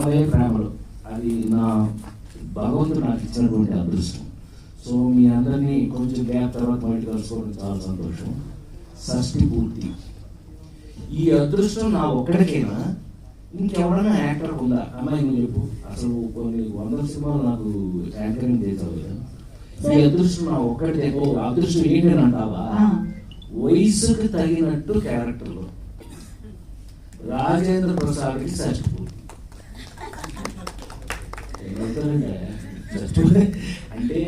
20 ప్రేమలు, అది నా భగవంతుడు నాకు ఇచ్చినటువంటి అదృష్టం. సో మీ అందరినీ కొంచెం గ్యాప్ తర్వాత బయట కలుసుకోవడం చాలా సంతోషం. షష్ఠి పూర్తి, ఈ అదృష్టం నా ఒక్కడికైనా, ఇంకెవడన్నా యాక్టర్ ఉందా? అమ్మాయి నువ్వు చెప్పు. అసలు కొన్ని 100 సినిమాలు నాకు యాంకరింగ్ చేసావు కదా, ఈ అదృష్టం నా ఒక్కడితే. అదృష్టం ఏంటని అంటావా? వయసుకు తగినట్టు క్యారెక్టర్లు. రాజేంద్ర ప్రసాద్కి షష్ఠి పూర్తి అంటే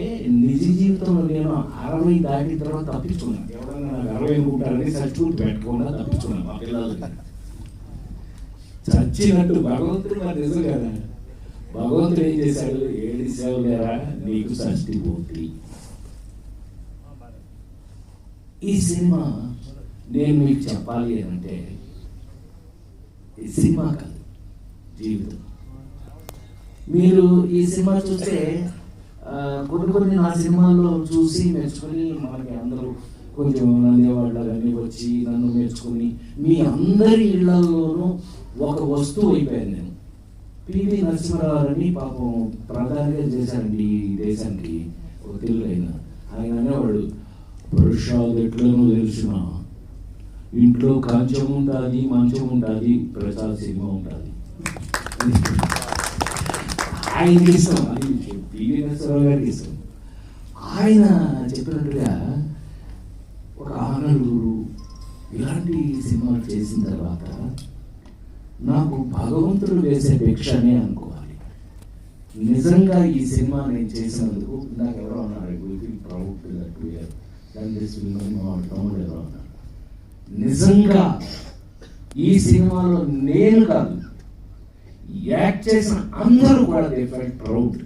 నిజ జీవితంలో నేను 60 దాటిన తర్వాత తప్పించుకున్నాను. ఎవరైనా నాకు 60 అనుకుంటారని షష్ఠి పూర్తి పెట్టకుండా తప్పించుకున్నాను. మా పిల్లలు చచ్చినట్టు భగవంతుడు నాకు నిజం కదా. భగవంతుడు ఏం చేశాడు? 7 సేవలేరా నీకు షష్ఠి పూర్తి. ఈ సినిమా నేను మీకు చెప్పాలి అంటే, ఈ సినిమా కాదు జీవితం. మీరు ఈ సినిమా చూస్తే కొన్ని నా సినిమాల్లో చూసి మెచ్చుకొని మనకి అందరూ కొంచెం నందేవాళ్ళు అన్నీ వచ్చి నన్ను మెచ్చుకొని మీ అందరి ఇళ్లలోనూ ఒక వస్తువు అయిపోయాను నేను. పివి నరసింహారావు అని పాపం ప్రధానిగా చేశారండి ఈ దేశానికి, ఒక తెలుగు ఆయన అనేవాడు, ప్రసాద్ ఎట్లనో తెలిసిన ఇంట్లో కంచం ఉంటుంది, మంచం ఉంటుంది, ప్రసాద్ సినిమా ఉంటుంది. ఆయన ఇష్టం, అది పివి నరసింహారావు గారికి ఇష్టం. ఆయన చెప్పినట్టుగా ఒక ఆనరుడు ఇలాంటి సినిమాలు చేసిన తర్వాత నాకు భగవంతుడు వేసే భిక్షనే అనుకోవాలి. నిజంగా ఈ సినిమా నేను చేసినందుకు నాకు ఎవరో అన్నారు, ఎవరో అన్నారు, నిజంగా ఈ సినిమాలో నేను కాదు, యాక్ట్ చేసిన అందరూ కూడా దే ఫెల్ట్ ప్రౌడ్.